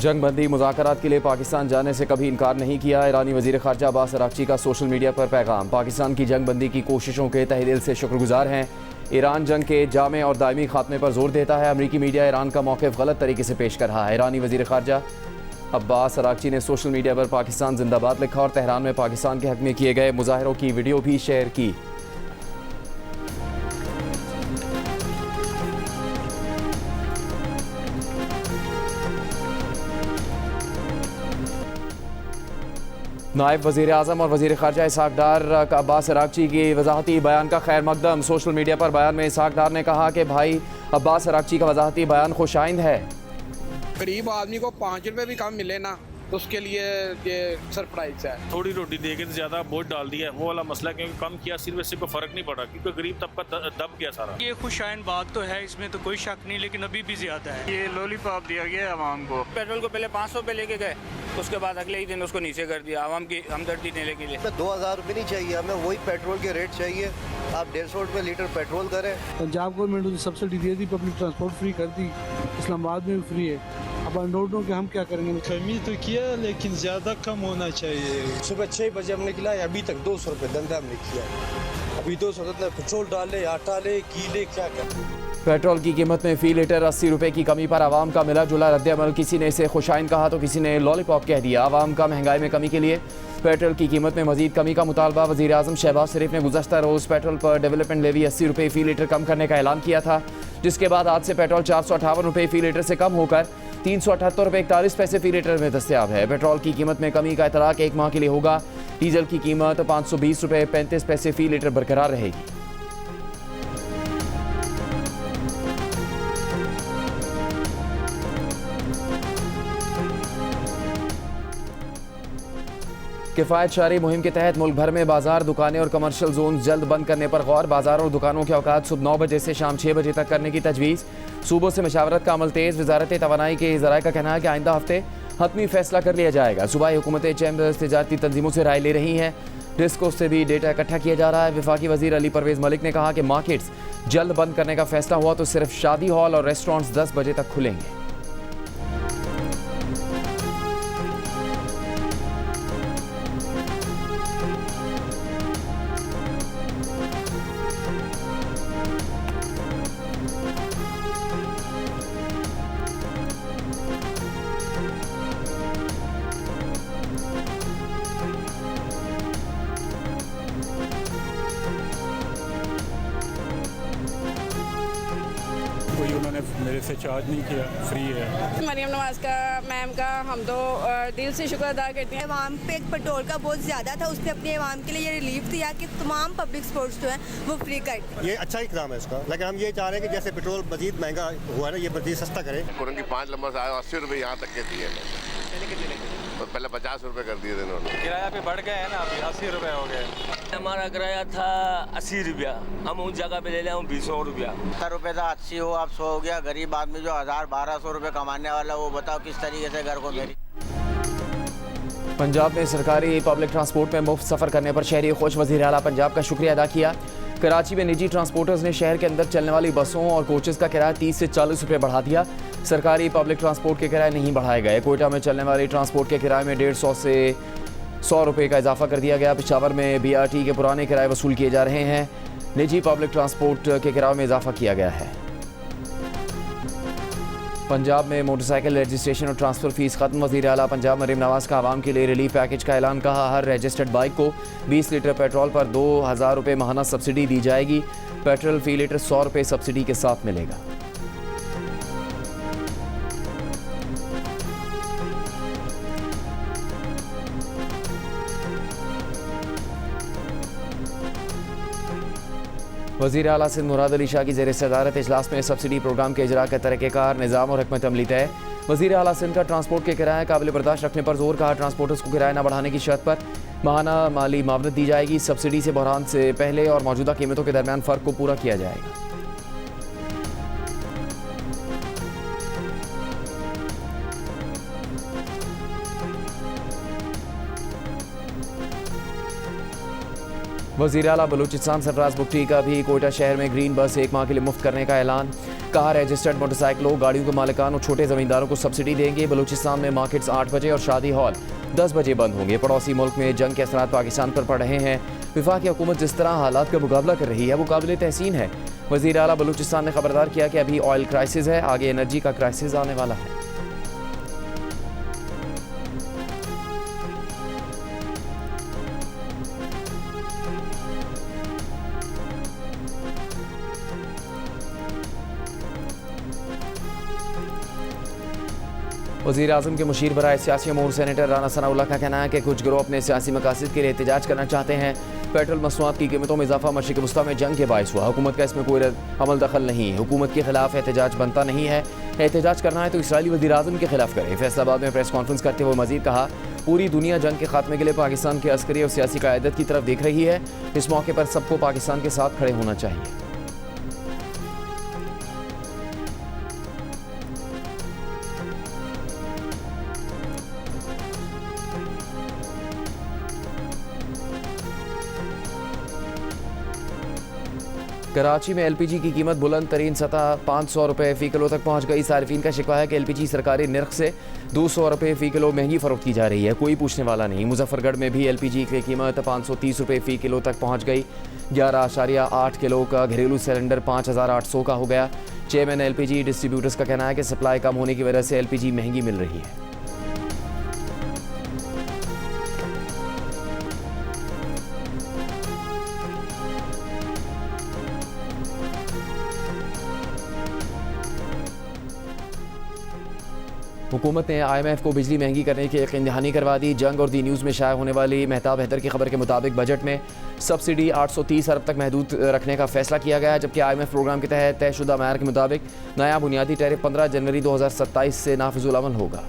जंग बंदी मुज़ाकरात के लिए पाकिस्तान जाने से कभी इनकार नहीं किया। ईरानी वज़ीर ख़ारजा अब्बास अराग़ची का सोशल मीडिया पर पैगाम। पाकिस्तान की जंग बंदी की कोशिशों के तहे दिल से शुक्रगुजार हैं। ईरान जंग के जामे और दायमी खात्मे पर जोर देता है। अमरीकी मीडिया ईरान का मौक़िफ़ गलत तरीके से पेश कर रहा है। ईरानी वज़ीर ख़ारजा अब्बास अराग़ची ने सोशल मीडिया पर पाकिस्तान जिंदाबाद लिखा और तेहरान में पाकिस्तान के हक़ में किए गए मुज़ाहरों की वीडियो भी शेयर की। नायब वज़ीर आज़म और वज़ीर ख़ारजा इसहाक़ डार का अब्बास अराग़ची की वज़ाहती बयान का खैर मकदम। सोशल मीडिया पर बयान में इसहाक़ डार ने कहा कि भाई अब्बास अराग़ची का वज़ाहती बयान खुशाइंद है। गरीब आदमी को 5 रुपए भी कम मिले ना तो उसके लिए ये सरप्राइज है। थोड़ी रोटी दे के ज़्यादा बोझ डाल दिया है, वो वाला मसला, क्योंकि कम किया सिर्फ इससे कोई फ़र्क नहीं पड़ा क्योंकि गरीब तबका दब गया सारा। ये खुशाइन बात तो है, इसमें तो कोई शक नहीं, लेकिन अभी भी ज़्यादा है। ये लॉलीपॉप दिया गया आवाम को। पेट्रोल को पहले 500 पे लेके गए, उसके बाद अगले ही दिन उसको नीचे कर दिया आवाम की हमदर्दी देने के लिए। 2000 रुपये नहीं चाहिए हमें, वही पेट्रोल के रेट चाहिए। आप 150 रुपये लीटर पेट्रोल करें। पंजाब गवर्नमेंट ने सब्सिडी दे दी, पब्लिक ट्रांसपोर्ट फ्री कर दी, इस्लामाबाद में भी फ्री है। अब अनरोडों के हम क्या करेंगे? कमी तो किया लेकिन ज़्यादा कम होना चाहिए। सुबह 6 बजे हमने खिलाया, अभी तक 200 रुपये धंधा हमने किया। अभी 200 रुपये पेट्रोल डाले, आटा ले, कीले, क्या करें? पेट्रोल की कीमत में फ़ी लीटर 80 रुपये की कमी पर आवाम का मिला जुला रद्द-ए-अमल। किसी ने इसे खुशाइन कहा तो किसी ने लॉलीपॉप कह दिया। आवाम का महंगाई में कमी के लिए पेट्रोल की कीमत में मजीद कमी का मुतालबा। वज़ीर आज़म शहबाज शरीफ ने गुज़श्ता रोज़ पेट्रोल पर डेवलपमेंट लेवी 80 रुपये फ़ी लीटर कम करने का ऐलान किया था, जिसके बाद आज से पेट्रोल 458 रुपये फ़ी लीटर से कम होकर 378 रुपये 41 पैसे फ़ी लीटर में दस्तयाब है। पेट्रोल की कीमत में कमी का इतराक 1 माह के लिए होगा। डीजल की कीमत 520 रुपये 35 पैसे फ़ी लीटर बरकरार रहेगी। किफ़ायत शारी मुहिम के तहत मुल्क भर में बाजार, दुकानें और कमर्शियल जोन जल्द बंद करने पर गौर। बाजारों और दुकानों के औकात सुबह 9 बजे से शाम 6 बजे तक करने की तजवीज़। सूबों से मशावरत का अमल तेज़। वजारत तवानाई के ज़राए का कहना है कि आइंदा हफ्ते हतमी फैसला कर लिया जाएगा। सूबाई हुकूमतें चैम्बर्स तिजारती तंजीमों से राय ले रही हैं। डिस्को से भी डेटा इकट्ठा किया जा रहा है। वफाकी वज़ीर अली परवेज़ मलिक ने कहा कि मार्केट्स जल्द बंद करने का फैसला हुआ तो सिर्फ शादी हॉल और रेस्टोरेंट्स 10 बजे तक खुलेंगे। कोई उन्होंने मेरे से चार्ज नहीं किया, फ्री है। मरियम नवाज का मैम का हम तो दिल से शुक्र अदा करते हैं। अवाम पे पेट्रोल का बहुत ज़्यादा था, उसने अपने अवाम के लिए ये रिलीफ दिया कि तमाम पब्लिक स्पोर्ट्स जो हैं वो फ्री कर। ये अच्छा इकदाम है इसका, लेकिन हम ये चाह रहे हैं कि जैसे पेट्रोल मजीद महंगा हुआ है ना, ये मजीद सस्ता करें। उनकी 5 नंबर से 80 रुपये यहाँ तक के दिए, तो पहले 50 रुपये कर दिए थे इन्होंने। किराया भी बढ़ गया है ना, अभी 80 रुपये हो गए। हमारा किराया था 80 रुपया, हम उस जगह पे ले लें 20 रुपया। 70 रुपये था, 80 हो, अब 100 हो गया। गरीब आदमी जो 1000-1200 रुपये कमाने वाला, वो बताओ किस तरीके से घर को मेरी। पंजाब में सरकारी पब्लिक ट्रांसपोर्ट में मुफ्त सफ़र करने पर शहरी खुश। वज़ीर आला पंजाब का शुक्रिया अदा किया। कराची में निजी ट्रांसपोर्टर्स ने शहर के अंदर चलने वाली बसों और कोचेज़ का किराया 30 से 40 रुपये बढ़ा दिया। सरकारी पब्लिक ट्रांसपोर्ट के किराए नहीं बढ़ाए गए। कोयटा में चलने वाली ट्रांसपोर्ट के किराए में 150 से 100 रुपये का इजाफा कर दिया गया। पेशावर में BRT के पुराने किराए वसूल किए जा रहे हैं। निजी पब्लिक ट्रांसपोर्ट के किराए में इजाफा किया गया है। पंजाब में मोटरसाइकिल रजिस्ट्रेशन और ट्रांसफ़र फ़ीस ख़त्म। वज़ीर आला पंजाब मरीम नवाज़ का आवाम के लिए रिलीफ पैकेज का ऐलान। कहा हर रजिस्टर्ड बाइक को 20 लीटर पेट्रोल पर 2000 रुपये माहाना सब्सिडी दी जाएगी। पेट्रोल फ़ी लीटर 100 रुपये सब्सिडी के साथ मिलेगा। वज़ीर आला सिंध मुराद अली शाह की ज़ेर सदारत इजलास में सब्सिडी प्रोग्राम के इजरा का तरीक़ेकार, निज़ाम और हिकमत अमली तय। वज़ीर आला सिंध का ट्रांसपोर्ट के किराए काबिल बर्दाश्त रखने पर जोर। कहा ट्रांसपोर्टर्स को किराया न बढ़ाने की शर्त पर माहाना माली मावनत दी जाएगी। सब्सिडी से बहरान से पहले और मौजूदा कीमतों के दरमियान फ़र्क को पूरा किया जाएगा। वज़ीर आला बलूचिस्तान सरफराज बुगटी का भी कोयटा शहर में ग्रीन बस 1 माह के लिए मुफ्त करने का ऐलान। कहा रजिस्टर्ड मोटरसाइकिलों गाड़ियों के मालिकान और छोटे ज़मींदारों को सब्सिडी देंगे। बलूचिस्तान में मार्केट्स 8 बजे और शादी हॉल 10 बजे बंद होंगे। पड़ोसी मुल्क में जंग के असरात पाकिस्तान पर पड़ रहे हैं। वफाकी हुकूमत जिस तरह हालात का मुकाबला कर रही है वो काबिल तहसीन है। वज़ीर आला बलूचिस्तान ने खबरदार किया कि अभी ऑयल क्राइसिस है, आगे एनर्जी का क्राइसिस आने वाला है। वज़ीर आज़म के मुशीर बराए सियासी अमूर सेनेटर राना सनाउल्लाह का कहना है कि कुछ गिरोह अपने सियासी मकासद के लिए एहतजाज करना चाहते हैं। पेट्रोल मसनूआत की कीमतों में इजाफा मशरिक़ वस्ता में जंग के बायस हुआ। हुकूमत का इसमें कोई अमल दखल नहीं। हुकूमत के खिलाफ एहतजाज बनता नहीं है। एहतजाज करना है तो इसराइली वज़ीर आज़म के खिलाफ करे। फैसलाबाद में प्रेस कॉन्फ्रेंस करते हुए मज़ीद कहा, पूरी दुनिया जंग के खात्मे के लिए पाकिस्तान की अस्करी और सियासी क़यादत की तरफ देख रही है। इस मौके पर सबको पाकिस्तान के साथ खड़े होना चाहिए। कराची में LPG की कीमत बुलंद तरीन सतह 500 रुपये फ़ी किलो तक पहुँच गई। सारिफीन का शिकवा है कि LPG सरकारी निर्ख से 200 रुपये फ़ी किलो महंगी फ़रोख्त की जा रही है। कोई पूछने वाला नहीं। मुजफ्फरगढ़ में भी LPG की कीमत 530 रुपये फ़ी किलो तक पहुँच गई। 11.8 किलो का घरेलू सिलेंडर 5800 का हो गया। चेयरमैन LPG डिस्ट्रीब्यूटर्स का कहना है कि सप्लाई कम होने की वजह से LPG महंगी मिल रही है। हुकूमत ने IMF को बिजली महंगी करने की यकीन दहानी करवा दी। जंग और दी न्यूज़ में शाया होने वाली मेहताब हैदर की खबर के मुताबिक बजट में सब्सिडी 830 अरब तक महदूद रखने का फैसला किया गया, जबकि IMF प्रोग्राम के तहत तयशुदा मैयार के मुताबिक नया बुनियादी टैरिफ 15 जनवरी 2027 से नाफिजुल अमल होगा।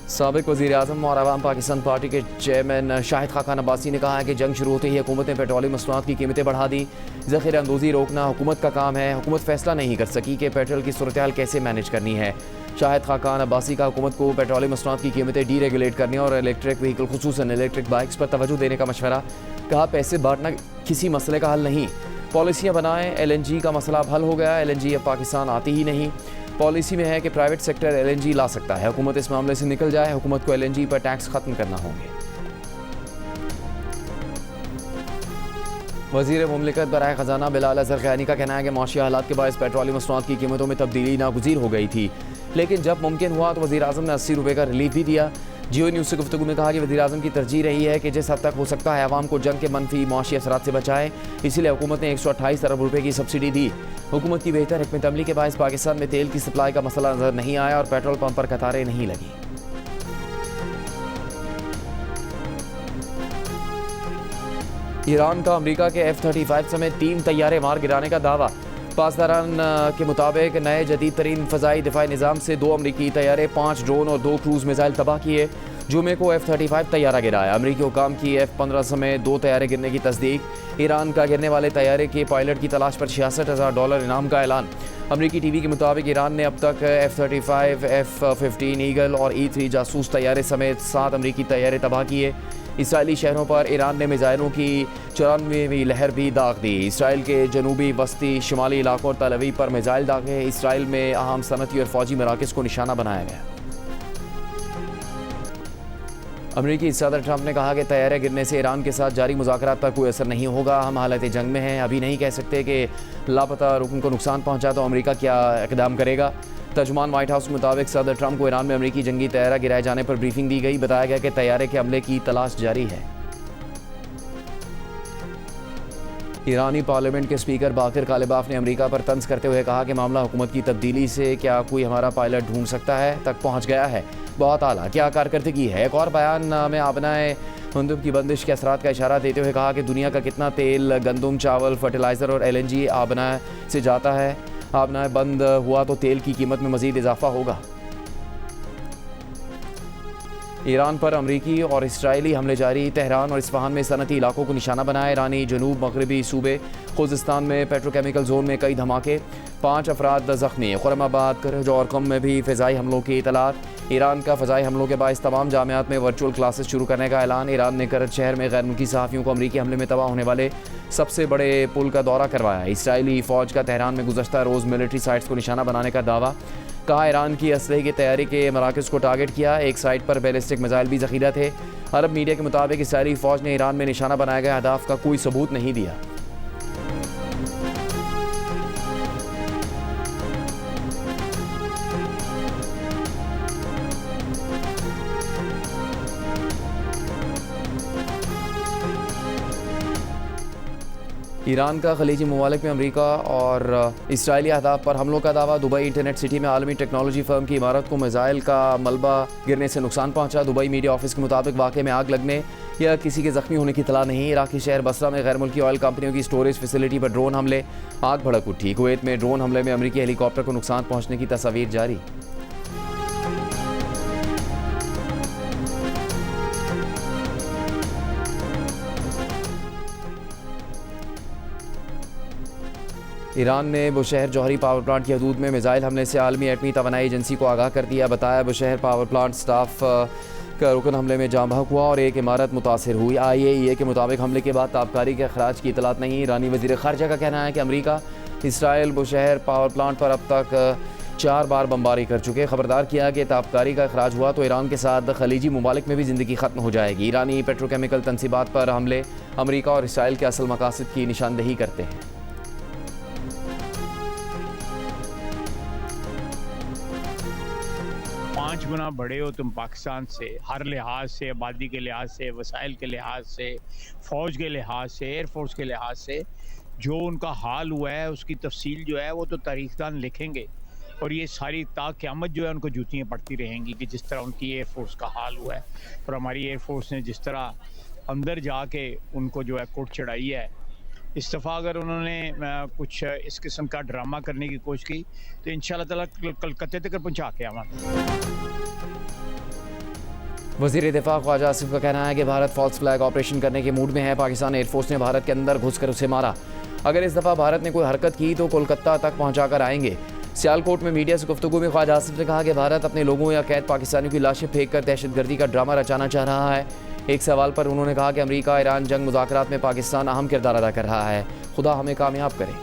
साबिक वज़ीर आज़म और अवाम पाकिस्तान पार्टी के चेयरमैन शाहिद खाकान अब्बासी ने कहा है कि जंग शुरू होते ही हुकूमत ने पेट्रोलियम मसनूआत की कीमतें बढ़ा दी। ज़ख़ीरा अंदोज़ी रोकना हुकूमत का काम है। हुकूमत फैसला नहीं कर सकी कि पेट्रोल की सूरत हाल कैसे मैनेज करनी है। शाहिद खाकान अब्बासी का हुकूमत को पेट्रोलियम मसनूआत की कीमतें डीरेगुलेट करने और इलेक्ट्रिक व्हीकल खुसूसन इलेक्ट्रिक बाइक्स पर तवज्जो देने का मशवरा। कहा, पैसे बांटना किसी मसले का हल नहीं, पॉलिसियाँ बनाएं। LNG का मसला अब हल हो गया। LNG अब पाकिस्तान आती ही नहीं। पॉलिसी में है कि प्राइवेट सेक्टर LNG ला सकता है। हुकूमत इस मामले से निकल जाए। हुकूमत को LNG पर टैक्स खत्म करना होंगे। वज़ीर मुमलिकत बराए ख़जाना बिलाल अज़हर ख़यानी का कहना है कि माशी हालात के बायस पेट्रोलियम मसनूआत की कीमतों में तब्दीली नागुज़ीर हो गई थी, लेकिन जब मुमकिन हुआ तो वज़ीर आज़म ने 80 रुपये का रिलीफ भी दिया। जियो न्यूज़ से गुफ्तगू में कहा कि वज़ीर आज़म की तरजीह रही है कि जिस हद तक हो सकता है आवाम को जंग के मनफी माशी असरात से बचाएं, इसीलिए हुकूमत ने 128 अरब रुपये की सब्सिडी दी। हुकूमत की बेहतर हिकमत अमली के बायस पाकिस्तान में तेल की सप्लाई का मसला नज़र नहीं आया और पेट्रोल पंप पर कतारें नहीं लगी। ईरान का अमेरिका के F-35 समेत 3 तैयारे मार गिराने का दावा। पासदारान के मुताबिक नए जदीद तरीन फ़ज़ाई दिफाई निज़ाम से 2 अमरीकी तैयारे, 5 ड्रोन और 2 क्रूज़ मिसाइल तबाह किए। जुमे को F-35 तैयारा गिराया। अमरीकी हुकाम की F-15 समेत 2 तैयारे गिरने की तस्दीक। ईरान का गिरने वाले तैयारे के पायलट की तलाश पर $66,000 इनाम का ऐलान। अमरीकी TV के मुताबिक ईरान ने अब तक F-35, F-15 ईगल और E-3 जासूस तैयारे समेत 7 अमरीकी तैयारे तबाह किए। इसराइली शहरों पर ईरान ने मिज़ाइलों की 94वीं लहर भी दाग दी। इसराइल के जनूबी वस्ती शिमाली इलाकों और तल अवीव पर मिज़ाइल दागे। इसराइल में अहम सनती और फौजी मराकज़ को निशाना बनाया गया। अमरीकी सदर ट्रंप ने कहा कि तैयारे गिरने से ईरान के साथ जारी मुज़ाकरात पर कोई असर नहीं होगा। हम हालत जंग में हैं, अभी नहीं कह सकते कि लापता रुकन को नुकसान पहुंचा तो अमरीका क्या इक़दाम करेगा। तर्जुमान व्हाइट हाउस के मुताबिक सदर ट्रंप को ईरान में अमरीकी जंगी तैयारा गिराए जाने पर ब्रीफिंग दी गई। बताया गया कि तैयारे के हमले की तलाश जारी है। ईरानी पार्लियामेंट के स्पीकर बाकिर कालिबाफ ने अमेरिका पर तंज करते हुए कहा कि मामला हुकूमत की तब्दीली से क्या कोई हमारा पायलट ढूंढ सकता है तक पहुंच गया है। बहुत आला, क्या कारकर्दगी है। एक और बयान में आबनाए हुंदुब की बंदिश के असरात का इशारा देते हुए कहा कि दुनिया का कितना तेल, गंदम, चावल, फर्टिलाइज़र और LNG आबनाए से जाता है। आबनाए बंद हुआ तो तेल की कीमत में मज़ीद इजाफा होगा। ईरान पर अमरीकी और इसराइली हमले जारी। तेहरान और इस्फहान में सनती इलाकों को निशाना बनाया ईरानी। जनूब मगरबी सूबे खुजिस्तान में पेट्रोकेमिकल जोन में कई धमाके, 5 अफराद जख्मी। खुरमाबाद, करज और कम में भी फ़िज़ाई हमलों की इतलात। ईरान का फ़िज़ाई हमलों के बायस तमाम जामियात में वर्चुअल क्लासेस शुरू करने का ऐलान। ईरान ने करज शहर में गैर मुल्की सहाफ़ियों को अमरीकी हमले में तबाह होने वाले सबसे बड़े पुल का दौरा करवाया। इसराइली फ़ौज का तेहरान में गुज़श्ता रोज़ मिलिट्री साइट्स को निशाना बनाने का दावा। कहा ईरान की असलहे की तैयारी के मराकज़ को टारगेट किया। एक साइट पर बैलिस्टिक मिसाइल भी ज़ख़ीरा थे। अरब मीडिया के मुताबिक इसराइली फ़ौज ने ईरान में निशाना बनाए गए अहदाफ का कोई सबूत नहीं दिया। ईरान का खलीजी ममालिक में अमरीका और इसराइली अहदाफ पर हमलों का दावा। दुबई इंटरनेट सिटी में आलमी टेक्नोलॉजी फर्म की इमारत को मिसाइल का मलबा गिरने से नुकसान पहुंचा। दुबई मीडिया ऑफिस के मुताबिक वाक़े में आग लगने या किसी के ज़ख्मी होने की इतला नहीं। इराकी शहर बसरा में गैर मुल्की ऑयल कंपनियों की स्टोरेज फैसिलिटी पर ड्रोन हमले, आग भड़क उठी। कुवैत में ड्रोन हमले में अमरीकी हेलीकॉप्टर को नुकसान पहुँचने की तस्वीर जारी। ईरान ने बुशहर जौहरी पावर प्लांट की हदूद में मिसाइल हमले से आलमी एटमी तवानाई एजेंसी को आगाह कर दिया। बताया बुशहर पावर प्लांट स्टाफ का रुकन हमले में जाँ बहक हुआ और एक इमारत मुतासिर हुई। IAEA के मुताबिक हमले के बाद ताबकारी के अखराज की इतलात नहीं। ईरानी वज़ीर ख़ारजा का कहना है कि अमरीका इसराइल बुशहर पावर प्लांट पर अब तक 4 बार बमबारी कर चुके। खबरदार किया कि ताबकारी का अखराज हुआ तो ईरान के साथ खलीजी ममालिक में भी ज़िंदगी ख़त्म हो जाएगी। ईरानी पेट्रोकेमिकल तनसीबात पर हमले अमरीका और इसराइल के असल मकासद की निशानदेही करते हैं। पाँच गुना बड़े हो तुम पाकिस्तान से, हर लिहाज से, आबादी के लिहाज से, वसाइल के लिहाज से, फ़ौज के लिहाज से, एयरफोर्स के लिहाज से। जो उनका हाल हुआ है उसकी तफसील जो है वो तो तारीखदान लिखेंगे और ये सारी क़यामत जो है उनको जूतियाँ पड़ती रहेंगी कि जिस तरह उनकी एयरफोर्स का हाल हुआ है और हमारी एयरफोर्स ने जिस तरह अंदर जाके उनको जो है कोट चढ़ाई है। इस दफ़ा अगर उन्होंने कुछ इस किस्म का ड्रामा करने की कोशिश की तो इंशाअल्लाह ताला कलकत्ते तक पहुँचा के आवा। वज़ीर दिफा ख्वाजा आसिफ का कहना है कि भारत फॉल्स फ्लैग ऑपरेशन करने के मूड में है। पाकिस्तान एयरफोर्स ने भारत के अंदर घुसकर उसे मारा। अगर इस दफ़ा भारत ने कोई हरकत की तो कोलकाता तक पहुँचा कर आएंगे। सियालकोट में मीडिया से गुफ्तगू में ख्वाजा आसिफ ने कहा कि भारत अपने लोगों या कैद पाकिस्तानियों की लाशें फेंक कर दहशतगर्दी का ड्रामा रचाना चाह रहा है। एक सवाल पर उन्होंने कहा कि अमेरिका ईरान जंग मुज़ाकरात में पाकिस्तान अहम किरदार अदा कर रहा है। खुदा हमें कामयाब करे।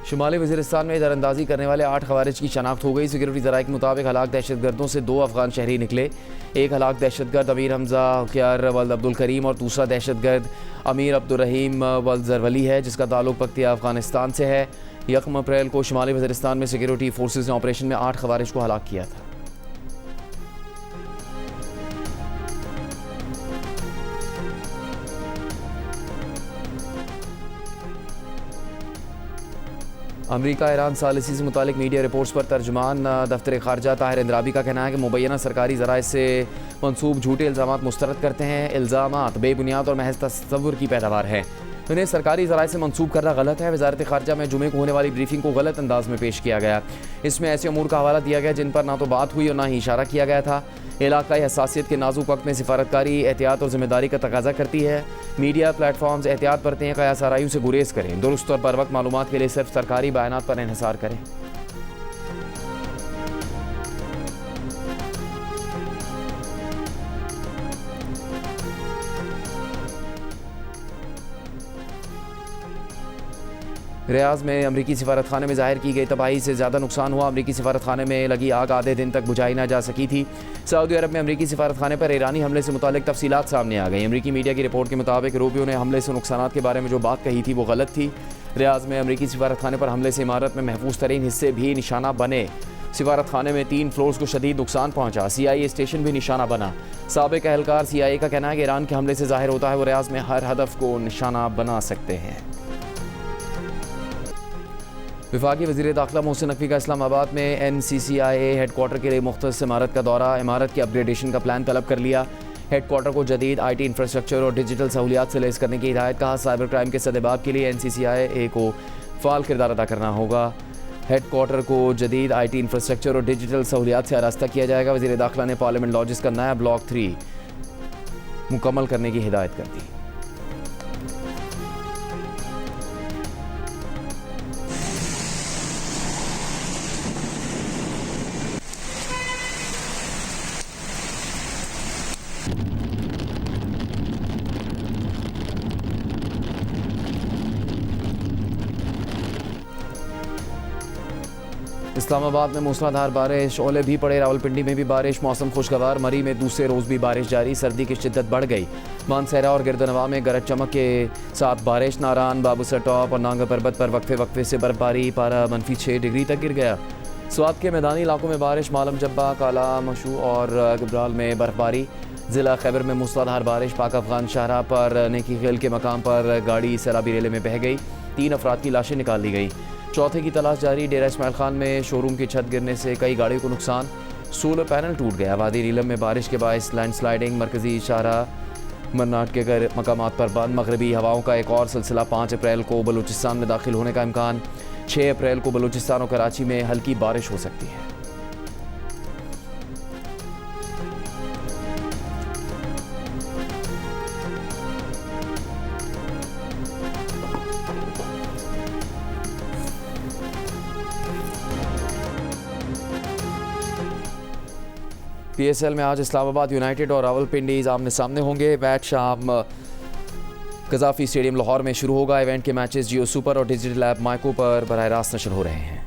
शुमाली वज़ीरिस्तान में दरअंदाजी करने वाले 8 खवारिज की शनाख्त हो गई। सिक्योरिटी ज़राए के मुताबिक हलाक दहशतगर्दों से 2 अफगान शहरी निकले। एक हलाक दहशतगर्द अमीर हमजा हुक्यार वल्द अब्दुल करीम और दूसरा दहशतगर्द अमीर अब्दुर्रहीम वल्द ज़रवली है जिसका ताल्लुक पक्तिया अफगानिस्तान से है। 1 अप्रैल को शुमाली वज़ीरिस्तान में सिक्योरिटी फोर्सेज ने ऑपरेशन में 8 खवारिज को हलाक किया था। अमरीका ईरान सालिसी से मुतालिक मीडिया रिपोर्ट्स पर तर्जुमान दफ्तर ख़ारजा ताहिर इंद्राबी का कहना है कि मुबैना सरकारी ज़राए से मंसूब झूठे इल्ज़ामात मुस्तरद करते हैं। इल्ज़ामात बेबुनियाद और महज तस्वुर की पैदावार है। इन्हें सरकारी ज़राए से मंसूब करना गलत है। वज़ारत ख़ारजा में जुमे को होने वाली ब्रीफिंग को गलत अंदाज में पेश किया गया। इसमें ऐसे अमूर का हवाला दिया गया जिन पर ना तो बात हुई और ना ही इशारा किया गया था। इलाक़ाई हसासियत के नाजुक वक्त में सिफारतकारी एहतियात और ज़िम्मेदारी का तकाजा करती है। मीडिया प्लेटफॉर्म्स एहतियात बरतें हैं, क़यास आराइयों से गुरेज करें, दुरुस्त और बर वक्त मालूमात के लिए सिर्फ सरकारी बयानात पर इन्हिसार करें। रियाज़ में अमरीकी सिफारत खाने में ज़ाहिर की गई तबाही से ज़्यादा नुकसान हुआ। अमरीकी सिफारत खाने में लगी आग आधे दिन तक बुझाई ना जा सकी थी। सऊदी अरब में अमरीकी सिफारत खाने पर ईरानी हमले से मुतालिक तफसीलात सामने आ गई। अमरीकी मीडिया की रिपोर्ट के मुताबिक रूबियो ने हमले से नुकसान के बारे में जो बात कही थी वो गलत थी। रियाज़ में अमरीकी सिफारत खाने पर हमले से इमारत में महफूज तरीन हिस्से भी निशाना बने। सिफारत खाने में 3 फ्लोर्स को शदीद नुकसान पहुंचा। CIA स्टेशन भी निशाना बना। साबिक अहलकार CIA का कहना है कि ईरान के हमले से ज़ाहिर होता है वो रियाज़ में हर हदफ को निशाना बना सकते हैं। वफाकी वज़ीर दाखिला मोहसिन नकवी का इस्लामाबाद में NCCIA हेडक्वार्टर के लिए मुख्तस इमारत का दौरा। इमारत की अपग्रेडेशन का प्लान तलब कर लिया। हेडक्वार्टर को जदीद IT इंफ्रास्ट्रक्चर और डिजिटल सहूलियात से लैस करने की हिदायत। कहा साइबर क्राइम के सदेबाब के लिए NCCIA को फ़ाल किरदार अदा करना होगा। हेडक्वार्टर को जदीद IT इंफ्रास्ट्रक्चर और डिजिटल सहूलियात से आरास्ता किया जाएगा। वज़ीर दाखिला ने पार्लियामेंट लॉजिस का नया ब्लॉक 3 मुकम्मल करने की हिदायत कर दी। इस्लामाबाद में मूसलाधार बारिश, ओले भी पड़े। रावलपिंडी में भी बारिश, मौसम खुशगवार। मरी में दूसरे रोज़ भी बारिश जारी। सर्दी की शिद्दत बढ़ गई। मानसहरा और गिरदनवा में गरज चमक के साथ बारिश। नारान, बाबूसर टॉप और नांगा पर्वत पर वक्फे वक्फे से बर्फबारी। पारा -6 डिग्री तक गिर गया। स्वात के मैदानी इलाकों में बारिश। मालम जब्बा, काला मशू और गबराल में बर्फबारी। ज़िला खैबर में मूसलाधार बारिश। पाक अफगान शाहराह पर नेकी खेल के मकाम पर गाड़ी सैलाबी रेले में बह गई। 3 अफराद की लाशें निकाल ली गई। चौथे की तलाश जारी। डेरा इस्माइल खान में शोरूम की छत गिरने से कई गाड़ियों को नुकसान। सोलर पैनल टूट गया। वादी नीलम में बारिश के बायस लैंडस्लाइडिंग। मरकजी शाहराह मन्नाट के मकामात पर बंद। मगरबी हवाओं का एक और सिलसिला। 5 अप्रैल को बलूचिस्तान में दाखिल होने का इम्कान। 6 अप्रैल को बलूचिस्तान और कराची में हल्की बारिश हो सकती है। PSL में आज इस्लामाबाद यूनाइटेड और रावलपिंडी आमने सामने होंगे। मैच शाम गजाफी स्टेडियम लाहौर में शुरू होगा। इवेंट के मैचेस जियो सुपर और डिजिटल ऐप माइको पर बराह रास्त नशर हो रहे हैं।